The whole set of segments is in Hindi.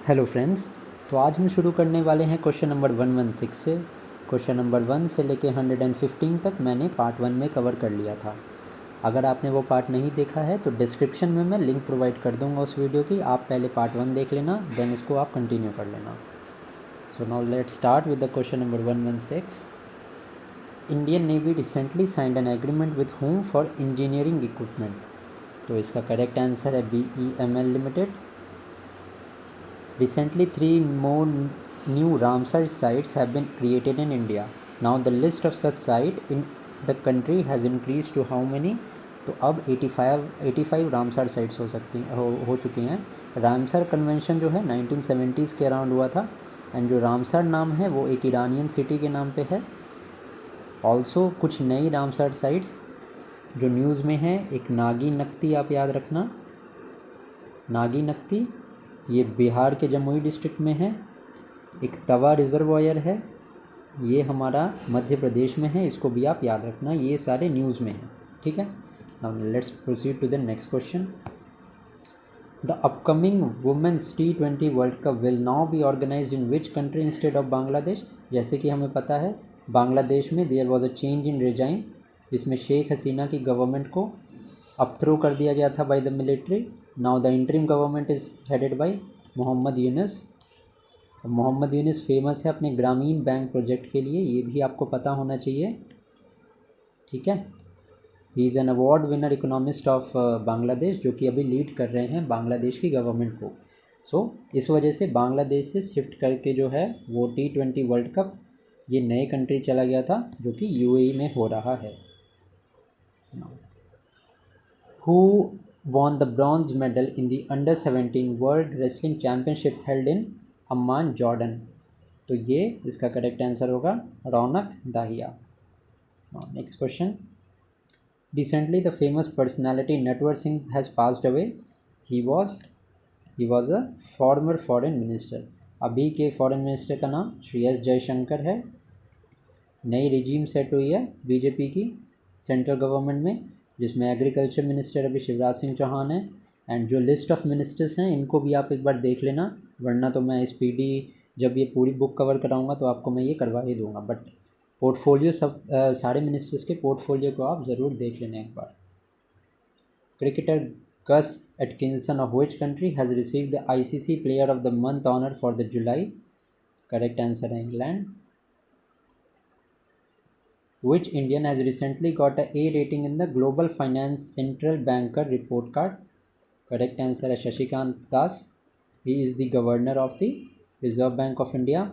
Hello friends. तो आज हम शुरू करने वाले हैं क्वेश्चन नंबर 116 से। क्वेश्चन नंबर 1 से लेके 115 तक मैंने पार्ट 1 में कवर कर लिया था। अगर आपने वो पार्ट नहीं देखा है तो डिस्क्रिप्शन में मैं लिंक प्रोवाइड कर दूंगा उस वीडियो की। आप पहले पार्ट 1 देख लेना, देन इसको आप कंटिन्यू कर लेना। So now let's start with the question number 116। Indian navy recently signed an agreement with home for engineering equipment. तो इसका करेक्ट आंसर है BEML limited. Recently, 3 more new Ramsar sites have been created in India. Now, the list of such sites in the country has increased to how many? तो अब 85 रामसर साइट्स हो चुकी हैं। रामसर कन्वेंशन जो है 1970s के अराउंड हुआ था, एंड जो रामसर नाम है वो एक ईरानियन सिटी के नाम पे है। ऑल्सो कुछ नई रामसर साइट्स जो न्यूज़ में है, एक नागी नक्ती, आप याद रखना, नागी नक्ती ये बिहार के जमुई डिस्ट्रिक्ट में है। एक तवा रिजर्वायर है, ये हमारा मध्य प्रदेश में है, इसको भी आप याद रखना, ये सारे न्यूज़ में हैं। ठीक है, now let's proceed to the next question. The upcoming women's T20 world cup will now be organized in which country instead of Bangladesh. जैसे कि हमें पता है बांग्लादेश में there was a change in regime, इसमें शेख हसीना की गवर्नमेंट को अपथ्रो कर दिया गया था by the military. Now the interim government is headed by Mohammad Yunus. Mohammad Yunus famous है अपने ग्रामीण बैंक प्रोजेक्ट के लिए, ये भी आपको पता होना चाहिए। ठीक है, he is an award winner economist of Bangladesh, जो कि अभी लीड कर रहे हैं बांग्लादेश की गवर्नमेंट को। सो इस वजह से बांग्लादेश से शिफ्ट करके जो है वो T20 वर्ल्ड कप ये नए कंट्री चला गया था, जो कि UAE में हो रहा है। Who won the bronze medal in the under-17 World Wrestling Championship held in Amman Jordan. तो ये इसका करेक्ट आंसर होगा Raunak Dahiya. Next question. Recently the famous personality Natwar Singh has passed away. He was a former foreign minister. अभी के फॉरेन मिनिस्टर का नाम श्री एस जयशंकर है। नई रिजीम सेट हुई है बीजेपी की सेंट्रल गवर्नमेंट में, जिसमें एग्रीकल्चर मिनिस्टर अभी शिवराज सिंह चौहान है। एंड जो लिस्ट ऑफ मिनिस्टर्स हैं इनको भी आप एक बार देख लेना, वरना तो मैं इस PD जब ये पूरी बुक कवर कराऊंगा तो आपको मैं ये करवा ही दूंगा। बट पोर्टफोलियो सब सारे मिनिस्टर्स के पोर्टफोलियो को आप ज़रूर देख लेना एक बार। Cricketer Gus Atkinson of which country has receive the ICC player of the month honour for the July. Correct answer है England. Which Indian has recently got a A rating in the Global Finance Central Banker report card? Correct answer है Shashikant Das. He is the governor of the Reserve Bank of India.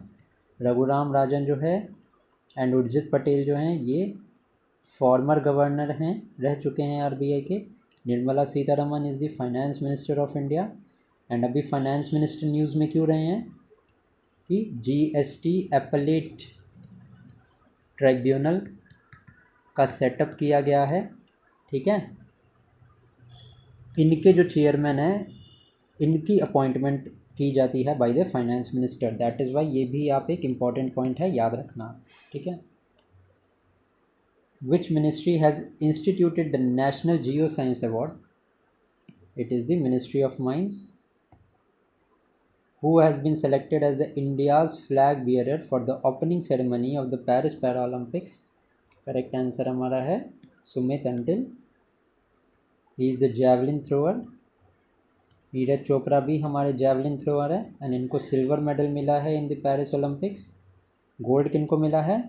Raghuram Rajan जो है एंड उर्जित पटेल जो हैं ये फॉर्मर गवर्नर हैं, रह चुके हैं RBI के। Nirmala Sitharaman is the finance minister of India. And अभी फाइनेंस मिनिस्टर न्यूज़ में क्यों रहे हैं कि GST एपेलेट ट्राइब्यूनल का सेटअप किया गया है। ठीक है, इनके जो चेयरमैन हैं इनकी अपॉइंटमेंट की जाती है by the finance minister, that is why ये भी आप एक इम्पॉर्टेंट पॉइंट है, याद रखना। ठीक है, which ministry has instituted the national geoscience award. It is the ministry of mines. Who has been selected as the India's flag bearer for the opening ceremony of the Paris Paralympics. Correct answer हमारा है Sumit Antil. He is the javelin thrower. Neeraj Chopra भी हमारे जैवलिन थ्रोअर है, एंड इनको सिल्वर मेडल मिला है in the Paris Olympics. Gold किनको मिला है?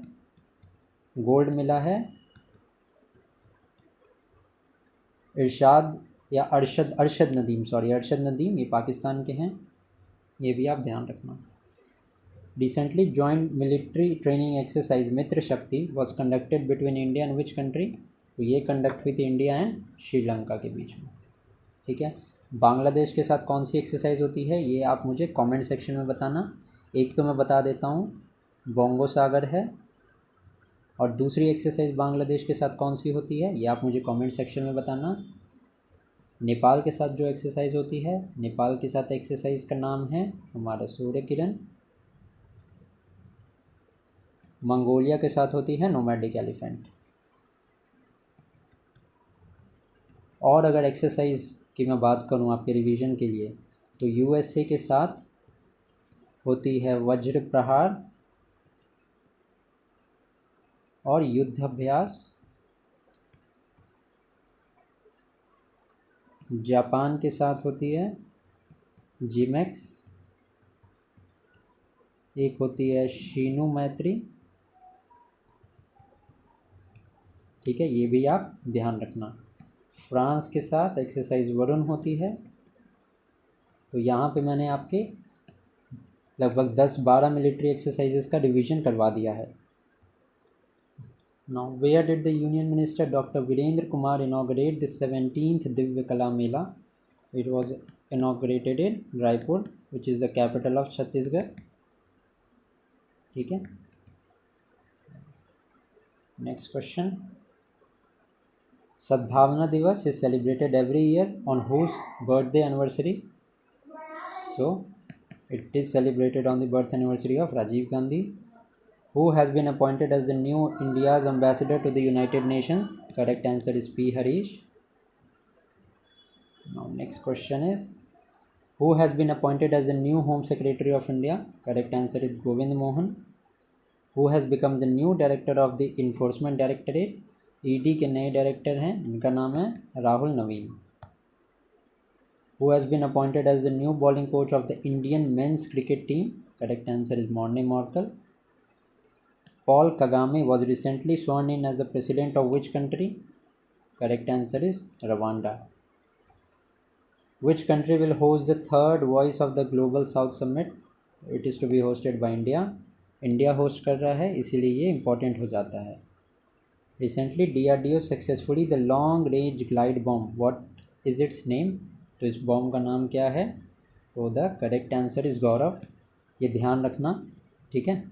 गोल्ड मिला है इरशाद या अरशद नदीम, ये पाकिस्तान के हैं, ये भी आप ध्यान रखना। Recently joint military training exercise Mitra Shakti was conducted between India and which country. तो ये कंडक्ट हुई थी इंडिया एंड श्रीलंका के बीच में। ठीक है, बांग्लादेश के साथ कौन सी एक्सरसाइज होती है ये आप मुझे कमेंट सेक्शन में बताना। एक तो मैं बता देता हूँ, बोंगो सागर है, और दूसरी एक्सरसाइज बांग्लादेश के साथ कौन सी होती है ये आप मुझे कमेंट सेक्शन में बताना। नेपाल के साथ जो एक्सरसाइज होती है, नेपाल के साथ एक्सरसाइज का नाम है हमारा सूर्य किरण। मंगोलिया के साथ होती है नोमैडिक एलिफेंट। और अगर एक्सरसाइज की मैं बात करूं आपके रिवीजन के लिए, तो USA के साथ होती है वज्र प्रहार और युद्ध अभ्यास। जापान के साथ होती है जिमेक्स। एक होती है शीनु मैत्री। ठीक है, ये भी आप ध्यान रखना। फ्रांस के साथ एक्सरसाइज वरुण होती है। तो यहाँ पे मैंने आपके लगभग 10-12 मिलिट्री एक्सरसाइजेस का रिवीजन करवा दिया है। Now, where did the Union Minister Dr. Virendra Kumar inaugurate the 17th Divya Kala Mela? It was inaugurated in Raipur, which is the capital of Chhattisgarh. ठीक है, next question. Sadbhavana Divas is celebrated every year on whose birthday anniversary? So, it is celebrated on the birth anniversary of Rajiv Gandhi. Who has been appointed as the new India's ambassador to the United Nations? Correct answer is P. Harish. Now next question is, who has been appointed as the new Home Secretary of India? Correct answer is Govind Mohan. Who has become the new director of the Enforcement Directorate? ED के नए डायरेक्टर हैं, इनका नाम है राहुल नवीन. Who has been appointed as the new bowling coach of the Indian men's cricket team? Correct answer is Morne Morkel. Paul Kagame was recently sworn in as the president of which country? Correct answer is Rwanda. Which country will host the third Voice of the Global South Summit? It is to be hosted by India. India host कर रहा है, इसीलिए ये important हो जाता है. Recently, DRDO successfully the long range glide bomb. What is its name? तो इस बॉम्ब का नाम क्या है? तो the correct answer is गौरव. ये ध्यान रखना, ठीक है,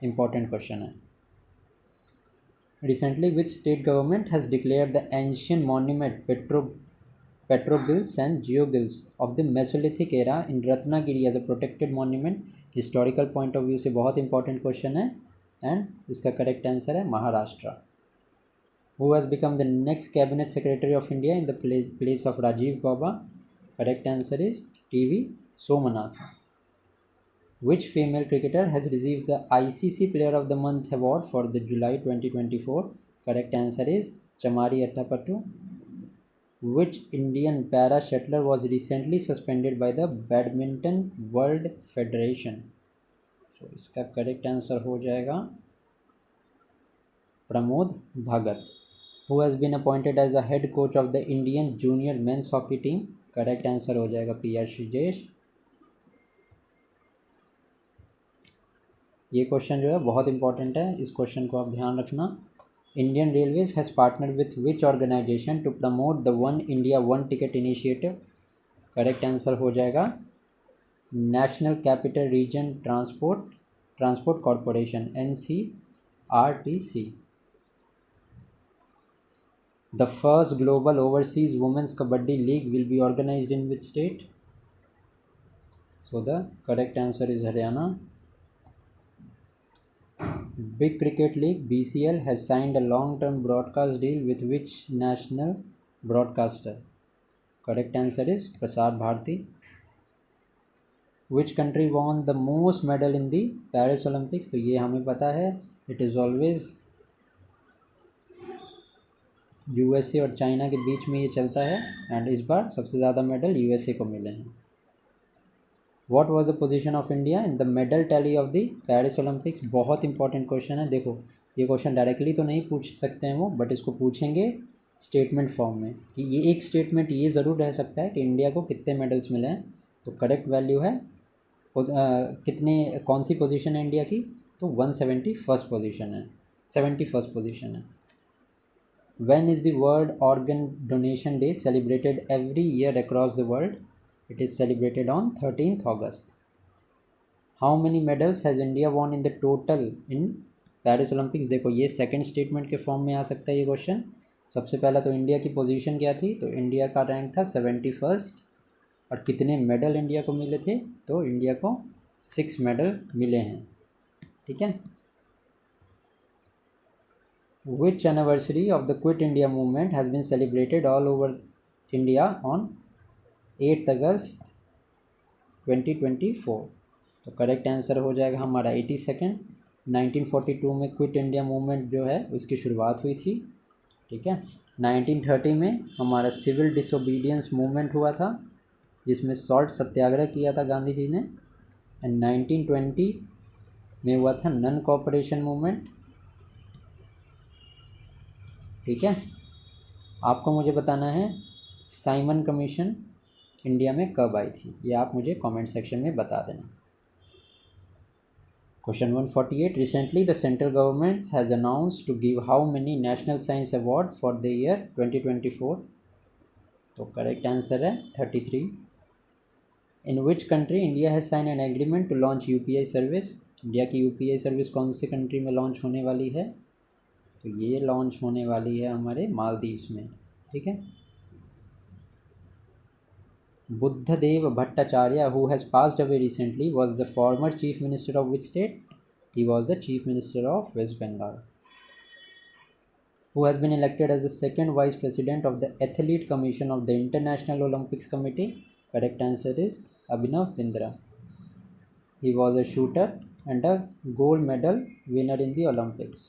important question है. Recently, which state government has declared the ancient monument petroglyphs and geoglyphs of the Mesolithic era in Ratnagiri as a protected monument? Historical point of view से बहुत important question है, and इसका correct answer है Maharashtra. Who has become the next cabinet secretary of India in the place of Rajiv Gauba? Correct answer is TV Somanath. Which female cricketer has received the ICC Player of the Month award for the July 2024? Correct answer is Chamari Attapattu. Which Indian para shuttler was recently suspended by the Badminton World Federation? So इसका correct answer हो जाएगा Pramod Bhagat. Who has been appointed as the head coach of the Indian junior men's hockey team? Correct answer हो जाएगा PR श्रीजेश. ये क्वेश्चन जो है बहुत इंपॉर्टेंट है, इस क्वेश्चन को आप ध्यान रखना. Indian Railways has partner with which organization to promote the one India one ticket initiative? Correct answer हो जाएगा national capital region transport corporation NCRTC. The first global overseas women's kabaddi league will be organized in which state? So the correct answer is Haryana. Big Cricket League BCL has signed a long-term broadcast deal with which national broadcaster? Correct answer is Prasar Bharati. Which country won the most medal in the Paris Olympics? तो ये हमें पता है, it is always USA और चाइना के बीच में ये चलता है, एंड इस बार सबसे ज़्यादा मेडल USA को मिले हैं. What was the position of India in the medal tally of the Paris Olympics? बहुत इंपॉर्टेंट क्वेश्चन है. देखो, ये क्वेश्चन डायरेक्टली तो नहीं पूछ सकते हैं वो, बट इसको पूछेंगे स्टेटमेंट फॉर्म में कि ये एक स्टेटमेंट ये ज़रूर रह सकता है कि इंडिया को कितने मेडल्स मिले हैं. तो करेक्ट वैल्यू है कितने, कौन सी पोजीशन है इंडिया की? तो 171st पोजीशन है, 71st पोजीशन है. When is the World Organ Donation Day celebrated every year across the world? It is celebrated on 13th August. How many medals has India won in the total in Paris Olympics? देखो, ये सेकंड स्टेटमेंट के फॉर्म में आ सकता है ये क्वेश्चन. सबसे पहला तो इंडिया की पोजीशन क्या थी? तो इंडिया का रैंक था 71st. और कितने मेडल इंडिया को मिले थे? तो इंडिया को 6 मेडल मिले हैं, ठीक है. Which anniversary of the Quit India movement has been celebrated all over India on 8th August 2024? तो करेक्ट आंसर हो जाएगा हमारा 82nd। 1942 में क्विट इंडिया मूवमेंट जो है उसकी शुरुआत हुई थी, ठीक है। 1930 में हमारा सिविल डिसोबीडियंस मूवमेंट हुआ था, जिसमें सॉल्ट सत्याग्रह किया था गांधी जी ने। एंड 1920 में हुआ था नन कोऑपरेशन मूवमेंट, ठीक है। आपको मुझे बताना है साइमन कमीशन इंडिया में कब आई थी, ये आप मुझे कमेंट सेक्शन में बता देना। Question 148. Recently, the central government has announced to give how many National Science Award for the year 2024? तो करेक्ट आंसर है 33। In which country India has signed an agreement to launch UPI service? India की UPI सर्विस कौन सी कंट्री में लॉन्च होने वाली है? तो ये लॉन्च होने वाली है हमारे मालदीव्स में, ठीक है। Buddhadev Bhattacharya, who has passed away recently, was the former chief minister of which state? He was the chief minister of West Bengal. Who has been elected as the second vice president of the Athlete Commission of the International Olympics Committee? Correct answer is Abhinav Bindra. He was a shooter and a gold medal winner in the Olympics.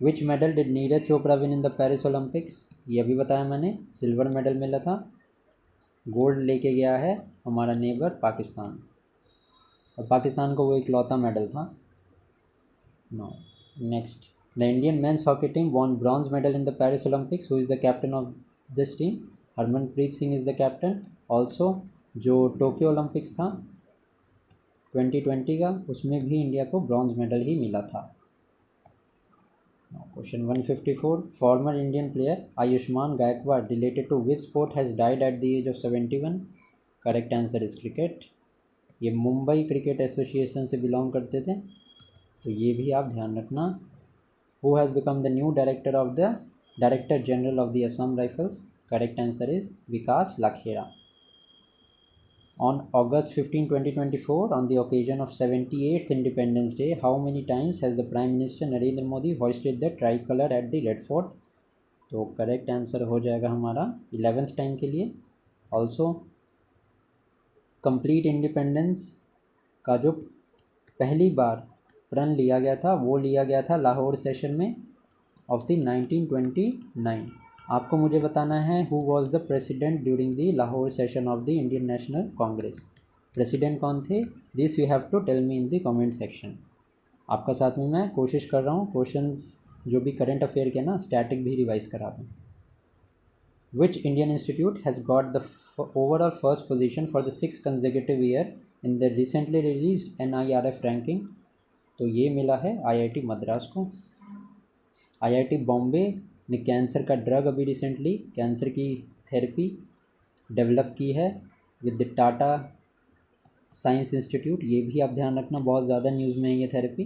Which medal did Neeraj Chopra win in the Paris Olympics? ये अभी बताया मैंने, सिल्वर मेडल मिला था। गोल्ड लेके गया है हमारा नेबर पाकिस्तान, और पाकिस्तान को वो इकलौता मेडल था। No next, the Indian men's hockey team won bronze medal in the Paris Olympics. Who is the captain of this team? Harmanpreet Singh is the captain. Also जो टोक्यो ओलंपिक्स था 2020 का, उसमें भी इंडिया को ब्रॉन्ज मेडल ही मिला था। Question 154. Former Indian player Ayushman Gaikwad related to which sport has died at the age of 71? Correct answer is cricket. ये मुंबई क्रिकेट एसोसिएशन से बिलोंग करते थे, तो ये भी आप ध्यान रखना। Who has become the new director general of the Assam Rifles? Correct answer is Vikas Lakhera. On August 15, 2024, on the occasion of 78th Independence Day, how many times has the Prime Minister Narendra Modi hoisted the tricolor at the Red Fort? तो करेक्ट आंसर हो जाएगा हमारा 11th टाइम के लिए। ऑल्सो कंप्लीट इंडिपेंडेंस का जो पहली बार प्रण लिया गया था वो लिया गया था लाहौर सेशन में ऑफ द 1929। आपको मुझे बताना है who was the president during the Lahore session of the Indian National Congress. President कौन थे? This you have to tell me in the comment section. आपका साथ में मैं कोशिश कर रहा हूँ क्वेश्चंस जो भी करंट अफेयर के ना स्टैटिक भी रिवाइज करा दूँ। Which Indian institute has got the overall first position for the 6th consecutive year in the recently release NIRF ranking? तो ये मिला है IIT मद्रास को। IIT बॉम्बे ने कैंसर का ड्रग अभी रिसेंटली कैंसर की थेरेपी डेवलप की है with the Tata science institute. ये भी आप ध्यान रखना, बहुत ज़्यादा न्यूज़ में है ये थेरेपी।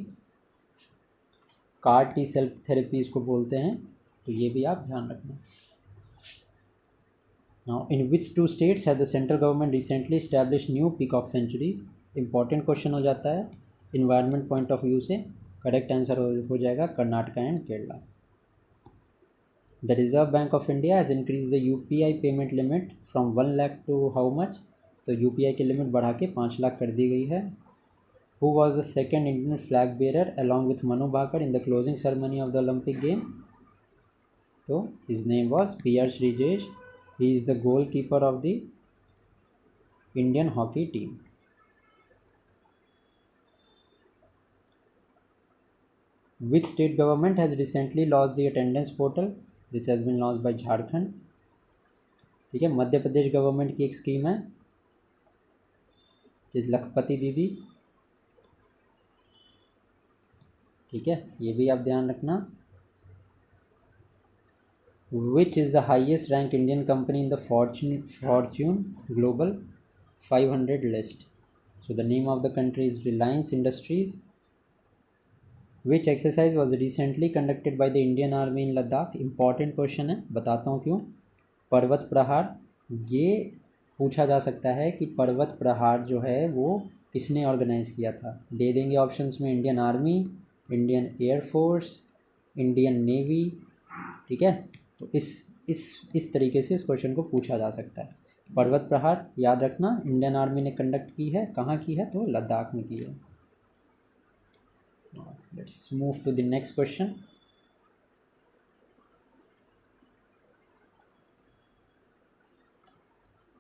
CAR-T सेल थेरेपी इसको बोलते हैं, तो ये भी आप ध्यान रखना। Now in which 2 states has the central government recently establish new peacock sanctuaries? Important question हो जाता है इन्वायरमेंट पॉइंट ऑफ व्यू से। करेक्ट आंसर हो जाएगा Karnataka and Kerala. The Reserve Bank of India has increased the UPI payment limit from 1 lakh to how much? तो UPI की लिमिट बढ़ा के 5 लाख कर दी गई है। Who was the second Indian flag bearer along with Manu Bhaker in the closing ceremony of the Olympic game? तो his name was PR Srijesh. He is the goalkeeper of the Indian hockey team. Which state government has recently launched the attendance portal? This has been launch by Jharkhand, ठीक है। मध्य प्रदेश गवर्नमेंट की एक स्कीम है लखपति दीदी, ठीक है, ये भी आप ध्यान रखना। Which is the highest rank Indian company in the Fortune global 500 list? So the name of the country is Reliance industries. Which exercise was recently conducted by the Indian army in Ladakh? Important question है, बताता हूँ क्यों। पर्वत प्रहार, ये पूछा जा सकता है कि पर्वत प्रहार जो है वो किसने ऑर्गेनाइज़ किया था। दे देंगे ऑप्शंस में Indian army, Indian air force, Indian navy, ठीक है। तो इस तरीके से इस क्वेश्चन को पूछा जा सकता है। पर्वत प्रहार याद रखना इंडियन आर्मी ने कंडक्ट की है, कहाँ की है, तो लद्दाख में की है। Let's move to the next question.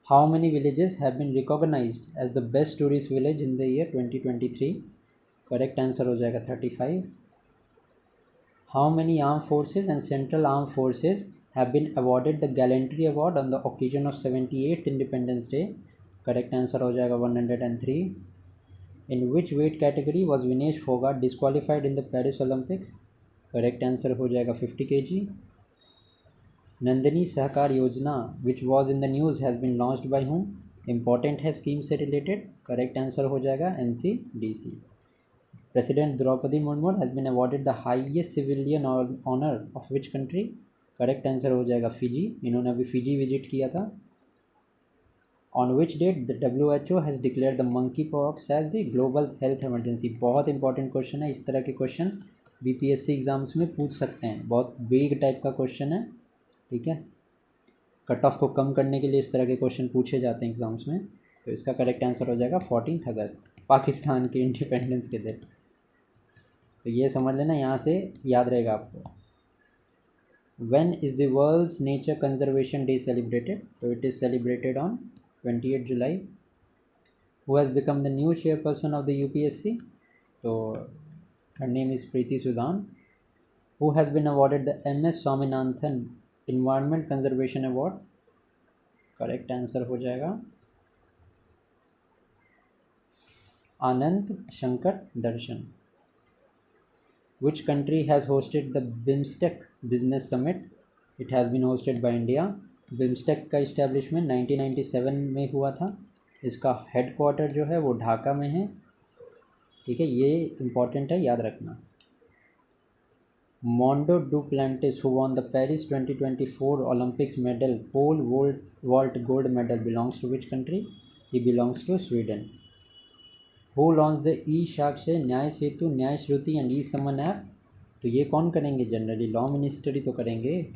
How many villages have been recognized as the best tourist village in the year 2023? Correct answer हो जाएगा 35। How many armed forces and central armed forces have been awarded the Gallantry Award on the occasion of 78th Independence Day? Correct answer हो जाएगा 103। In which weight category was Vinesh Fogart disqualified in the Paris Olympics? Correct answer हो जाएगा 50 kg। Nandini Sahakar Yojana which was in the news has been launched by whom? Important है स्कीम से रिलेटेड, करेक्ट आंसर हो जाएगा NCDC। President Draupadi Murmu has been awarded the highest civilian honour of which country? Correct answer हो जाएगा फिजी, इन्होंने अभी फिजी विजिट किया था। On which date the WHO has declare the monkey pox as the global health emergency? बहुत इंपॉर्टेंट क्वेश्चन है, इस तरह के क्वेश्चन BPSC एग्जाम्स में पूछ सकते हैं, बहुत वेग टाइप का क्वेश्चन है, ठीक है। कट ऑफ को कम करने के लिए इस तरह के क्वेश्चन पूछे जाते हैं एग्जाम्स में। तो इसका करेक्ट आंसर हो जाएगा 14 अगस्त, पाकिस्तान के इंडिपेंडेंस के दिन। तो ये समझ लेना, यहाँ से याद रहेगा आपको। When is the world's nature conservation day celebrated? तो it is celebrated on 28 July. Who has become the new chairperson of the UPSC? तो her name is Preeti Sudan. Who has been awarded the MS Swaminathan environment conservation award? Correct answer हो जाएगा Anand Shankar Darshan. Which country has hosted the BIMSTEC Business Summit? It has been hosted by India. BIMSTEC का इस्टेब्लिशमेंट 1997 में हुआ था। इसका हेडक्वार्टर जो है वो ढाका में है, ठीक है, ये इम्पॉर्टेंट है, याद रखना। Mondo Duplantis, who won the Paris 2024 Olympics medal pole vault gold medal, belongs to which country? He belongs to Sweden. Who launched the E-साक्ष्य न्याय सेतु न्याय श्रुति एंड E-समन ऐप? तो ये कौन करेंगे? जनरली लॉ मिनिस्टर ही तो करेंगे,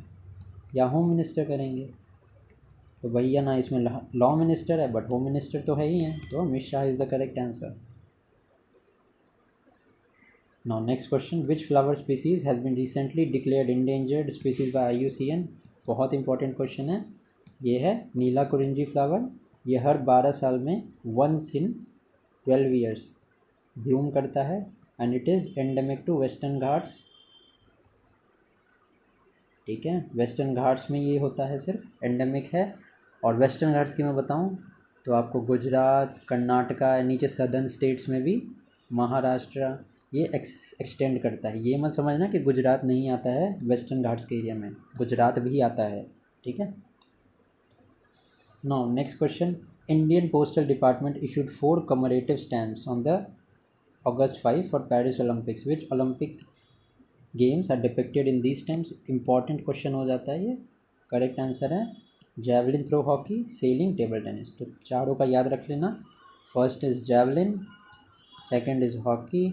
या होम मिनिस्टर करेंगे। तो भैया ना इसमें लॉ मिनिस्टर है बट होम मिनिस्टर तो है ही हैं, तो Amit Shah is the correct answer. Now next question, which flower species has been recently declared endangered species by IUCN? बहुत इंपॉर्टेंट क्वेश्चन है, ये है नीला कुरिंजी फ्लावर। ये हर 12 साल में वंस इन 12 ईयर्स ब्लूम करता है and it is endemic to western Ghats, ठीक है, वेस्टर्न घाट्स में ये होता है, सिर्फ एंडेमिक है। और वेस्टर्न घाट्स की मैं बताऊं तो आपको गुजरात, कर्नाटका, नीचे सदर्न स्टेट्स में भी, महाराष्ट्र, ये एक्सटेंड करता है। ये मत समझना कि गुजरात नहीं आता है वेस्टर्न घाट्स के एरिया में, गुजरात भी आता है, ठीक है। Now next question, Indian postal department issued 4 commemorative stamps on the August 5 for Paris Olympics. Which Olympic games are depicted in these stamps? Important question हो जाता है ये। करेक्ट आंसर है javelin throw, hockey, sailing, table tennis. तो चारों का याद रख लेना। First is javelin, second is hockey,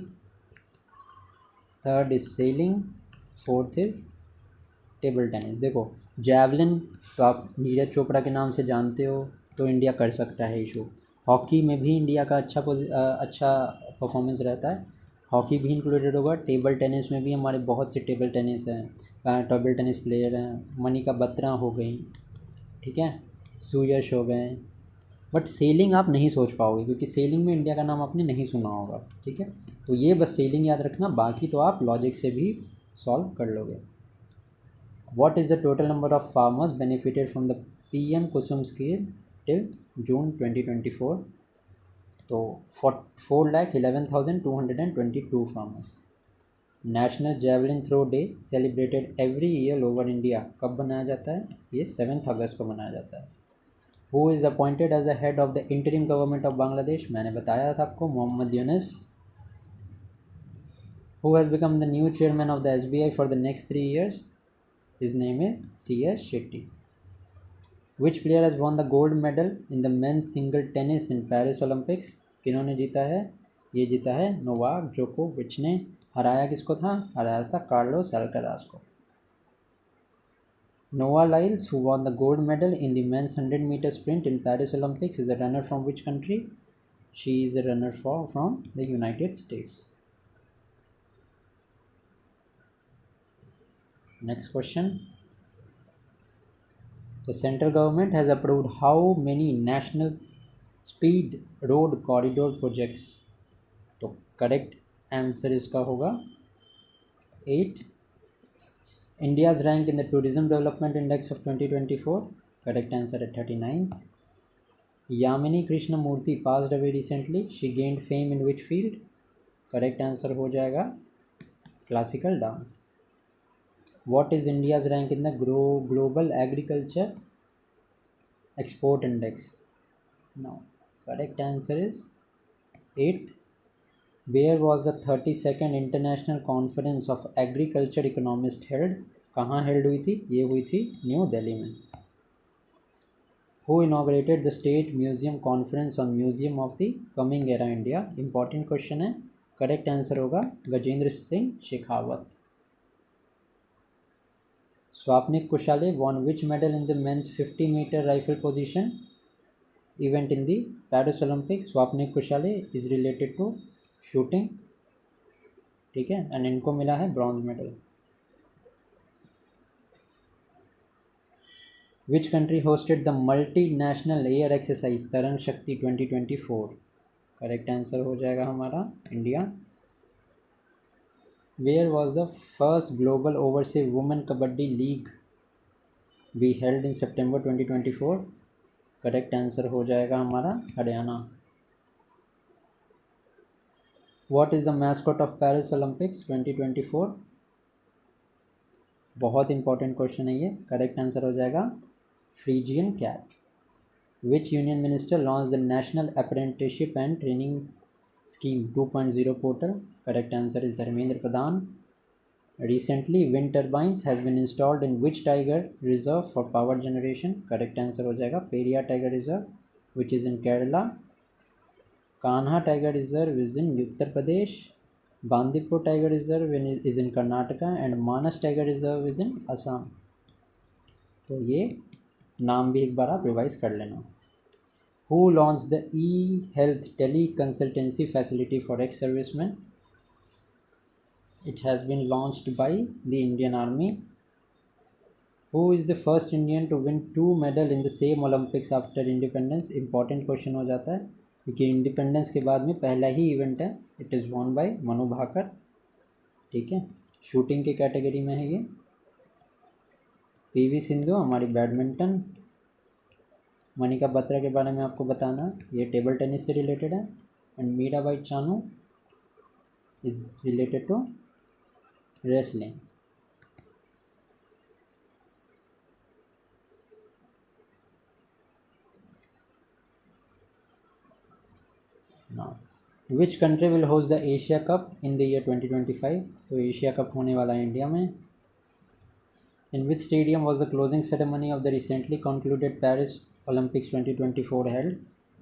third is sailing, fourth is table tennis. देखो जैवलिन तो आप नीरज चोपड़ा के नाम से जानते हो, तो इंडिया कर सकता है इशू। हॉकी में भी इंडिया का अच्छा परफॉर्मेंस रहता है, हॉकी भी इंक्लूडेड होगा। टेबल टेनिस में भी हमारे बहुत से टेबल टेनिस हैं, टेबल टेनिस प्लेयर हैं, मनिका बत्रा हो गई, ठीक है, सुयश हो गए। बट सेलिंग आप नहीं सोच पाओगे क्योंकि सेलिंग में इंडिया का नाम आपने नहीं सुना होगा, ठीक है। तो ये बस सेलिंग याद रखना, बाकी तो आप लॉजिक से भी सॉल्व कर लोगे। What is the total number of farmers benefited from the PM Kusum scheme till June 2024? तो 4,11,222 farmers. National javelin throw day celebrated every year over India कब मनाया जाता है? ये 7 अगस्त को मनाया जाता है। Who is appointed as the head of the interim government of Bangladesh? मैंने बताया था आपको, Mohammad Yunus. Who has become the new chairman of the SBI for the next 3 years? His name is CS Shetty. Which player has won the gold medal in the men's single tennis in Paris Olympics? किन्होंने जीता है? ये जीता है नोवाक जोकोविच ने। हराया किसको था? हराया था कार्लोस अल्काराज को। Noah Lyles, who won the gold medal in the men's 100-meter sprint in Paris Olympics, is a runner from which country? She is a runner from the United States. Next question. The central government has approved how many national speed road corridor projects? तो करेक्ट आंसर इसका होगा 8. India's rank in the Tourism Development Index of 2024. Correct answer at 39th. Yamini Krishnamurthy passed away recently. She gained fame in which field? Correct answer हो जाएगा classical dance. What is India's rank in the Global Agriculture Export Index? No. Correct answer is 8th. Where was the 32nd International Conference of Agriculture Economists held? कहाँ held हुई थी? ये हुई थी न्यू दिल्ली में. Who inaugurated the State Museum Conference on Museum of the Coming Era India? Important question है. Correct answer होगा Gajendra Singh Shekhawat. Swapnik Kushale won which medal in the men's 50-meter rifle position event in the Paris Olympics? Swapnik Kushale is related to shooting. ठीक है, एंड इनको मिला है bronze medal. Which country hosted the multinational air exercise तरंग शक्ति 2024? करेक्ट आंसर हो जाएगा हमारा India. Where was the first global overseas women kabaddi league be held in September 2024? Correct answer हो जाएगा हमारा Haryana. What is the mascot of Paris Olympics 2024? बहुत इंपॉर्टेंट क्वेश्चन है ये. करेक्ट आंसर हो जाएगा Friesian cat. Which union minister launched the National Apprenticeship and Training Scheme 2.0 portal? Correct answer is Dharmendra Pradhan. Recently, wind turbines has been installed in which tiger reserve for power generation? Correct answer हो जाएगा Periyar Tiger Reserve, which is in Kerala. Kanha Tiger Reserve is in Uttar Pradesh. Bandipur Tiger Reserve is in Karnataka, and Manas Tiger Reserve is in Assam. तो ये नाम भी एक बार आप रिवाइज कर लेना. Who launched the e-health tele-consultancy facility for ex-servicemen? It has been launched by the Indian Army. Who is the first Indian to win 2 medals in the same Olympics after independence? Important question हो जाता है क्योंकि इंडिपेंडेंस के बाद में पहला ही इवेंट है. It is won by Manu Bhaker. ठीक है, शूटिंग के कैटेगरी में है ये. पीवी सिंधु हमारी बैडमिंटन. मनिका बत्रा के बारे में आपको बताना, ये टेबल टेनिस से रिलेटेड है. And Mirabai Chanu is related to wrestling. Now which country will host the Asia cup in the year 2025? तो एशिया कप होने वाला है इंडिया में. In which stadium was the closing ceremony of the recently concluded Paris Olympics 2024 held?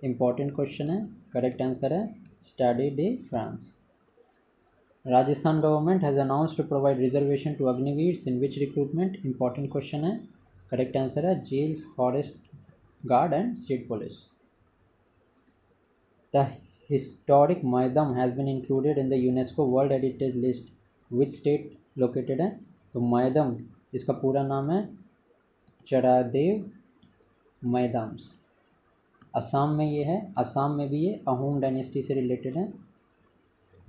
Important question है. Correct answer है Stade de France. Rajasthan government has announced to provide reservation to Agniveers in which recruitment? Important question है. Correct answer है jail, forest guard and state police. The historic Maidam has been included in the UNESCO World Heritage List. Which state located है? तो मायदम इसका पूरा नाम है चरादेव मैदाम्स. असम में ये है. असम में भी ये अहोम डायनेस्टी से रिलेटेड है.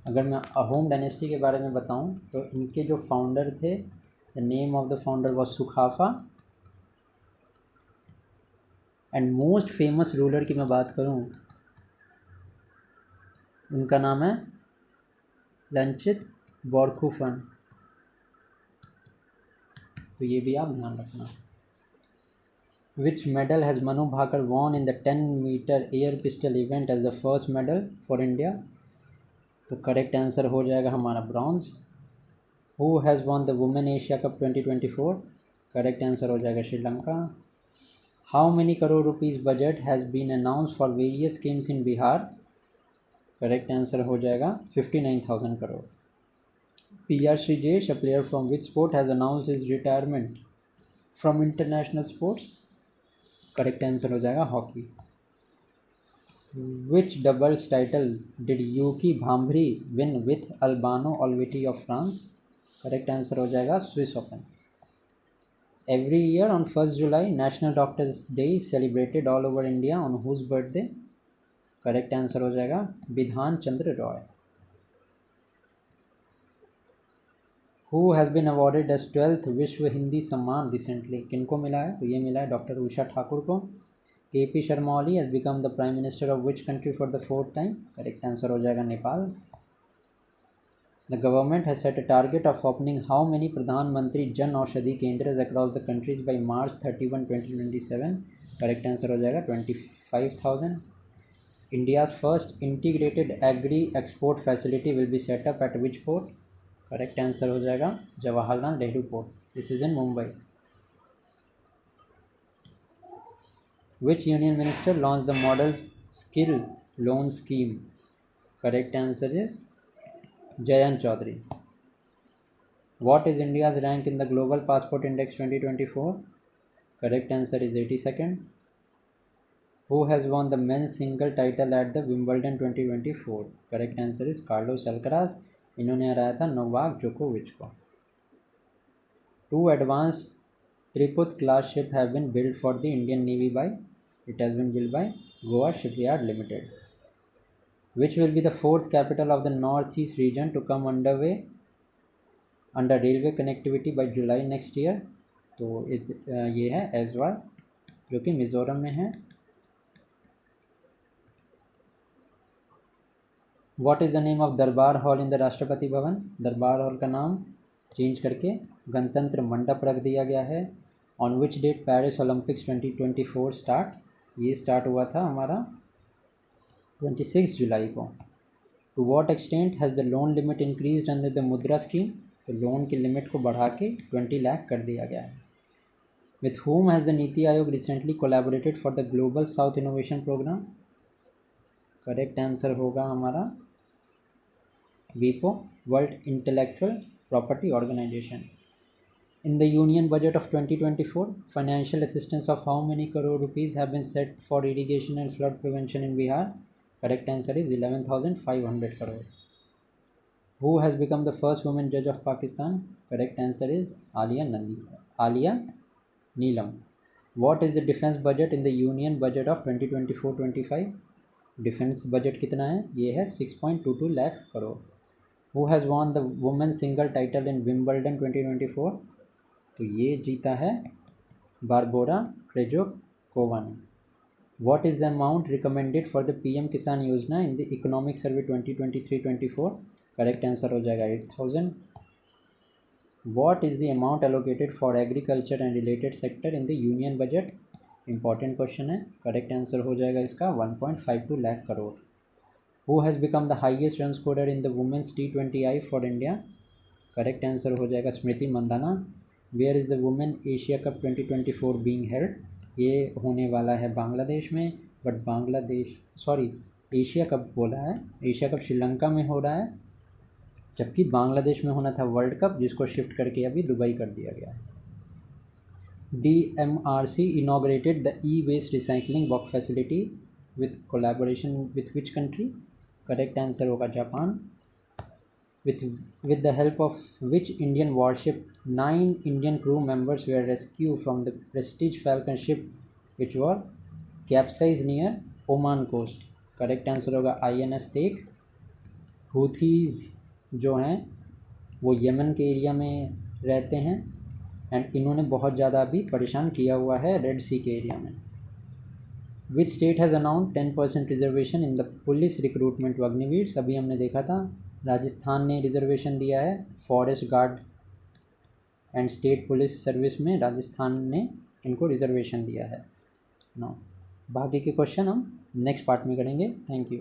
अगर मैं अहोम डायनेस्टी के बारे में बताऊं तो इनके जो फाउंडर थे, the name of the founder was Sukaphaa. And most famous ruler की मैं बात करूं, उनका नाम है लंचित बोरफुकन. तो ये भी आप ध्यान रखना. Which medal has Manu Bhakar won in the 10-meter air pistol event as the first medal for India? तो करेक्ट आंसर हो जाएगा हमारा bronze. Who has won the Women Asia Cup 2024? Correct answer हो जाएगा Sri Lanka. How many crore rupees budget has been announced for various schemes in Bihar? Correct answer हो जाएगा 59,000 crore. PR Srijesh, a player from which sport, has announced his retirement from international sports, correct answer हो जाएगा hockey. Which doubles title did Yuki Bhambri win with Albano Olivetti of France, correct answer हो जाएगा Swiss Open. Every year on 1 July national doctors' day is celebrated all over India on whose birthday, correct answer हो जाएगा Bidhan Chandra Roy. Who has been awarded as 12th Vishwa Hindi सम्मान रिसेंटली, किनको मिला है? तो ये मिला है डॉक्टर उषा ठाकुर को। KP Sharma Oli has become the prime minister of which country for the 4th time, correct answer हो जाएगा Nepal. The government has set a target of opening how many Pradhan Mantri Jan Aushadhi Kendra across the countries by March 31, 2027, करेक्ट आंसर हो जाएगा 25,000। India's first integrated agri export facility will be set up at which port, correct answer हो जाएगा Jawaharlal Nehru port, this is in Mumbai. Which union minister launch the model skill loan scheme, correct answer is Jayant Chaudhary. What is India's rank in the global passport index 2024, correct answer is 82nd। Who has won the men's single title at the Wimbledon 2024, correct answer is Carlos Alcaraz, इन्होंने हराया था नोवाक जोकोविच को। 2 advance Triput class ship have been built for the Indian Navy by, it has been built by Goa shipyard limited. Which will be the 4th capital of the north east region to come under railway connectivity by July next year, तो ये है ऐज़वाल जो कि मिज़ोरम में है। What is the name of दरबार hall in the Rashtrapati Bhavan, दरबार हॉल का नाम चेंज करके गणतंत्र मंडप रख दिया गया है। On which date Paris Olympics 2024 start, ये स्टार्ट हुआ था हमारा 26 जुलाई को। To what extent has the loan limit increase under the Mudra scheme, तो लोन की लिमिट को बढ़ा के 20 लाख कर दिया गया है। With whom has the NITI Aayog recently collaborated for the global south innovation programme, correct answer होगा हमारा WIPO, World Intellectual Property Organization. In the Union Budget of 2024, financial assistance of how many crore rupees have been set for irrigation and flood prevention in Bihar? Correct answer is 11,500 crore. Who has become the first woman judge of Pakistan? Correct answer is Alia Neelam. What is the defense budget in the Union Budget of 2024-25? Defence budget कितना है? ये है 6.22 lakh crore. Who has won the women's single title in Wimbledon 2024? तो ये जीता है बारबोरा क्रेजोकोवा ने। What is the amount recommended for the PM Kisan योजना in the Economic Survey 2023-24? Correct answer हो जाएगा 8,000। What is the amount allocated for agriculture and related sector in the union budget? Important question है, करेक्ट आंसर हो जाएगा इसका 1.52 lakh crore. Who has become the highest run scorer in the women's T20I for India? Correct answer हो जाएगा स्मृति Mandanna. Where is the Women Asia Cup 2024 being held? ये होने वाला है बांग्लादेश में, बट एशिया कप बोला है, एशिया कप श्रीलंका में हो रहा है, जबकि बांग्लादेश में होना था वर्ल्ड कप, जिसको शिफ्ट करके अभी दुबई कर दिया गया है। DMRC inaugurated the e-waste recycling work facility with collaboration with which country? Correct answer होगा Japan. with the help of which Indian warship 9 Indian crew members were rescued from the Prestige Falcon ship which were capsized near Oman coast? Correct answer होगा INS तेक। हूथीज़ जो हैं वो यमन के एरिया में रहते हैं एंड इन्होंने बहुत ज़्यादा अभी परेशान किया हुआ है रेड सी के एरिया में। Which state has announce 10% reservation in the police recruitment to Agniveer? अभी हमने देखा था राजस्थान ने रिजर्वेशन दिया है forest guard and state police service में, राजस्थान ने इनको रिजर्वेशन दिया है। नो, बाकी के क्वेश्चन हम नेक्स्ट पार्ट में करेंगे। Thank you.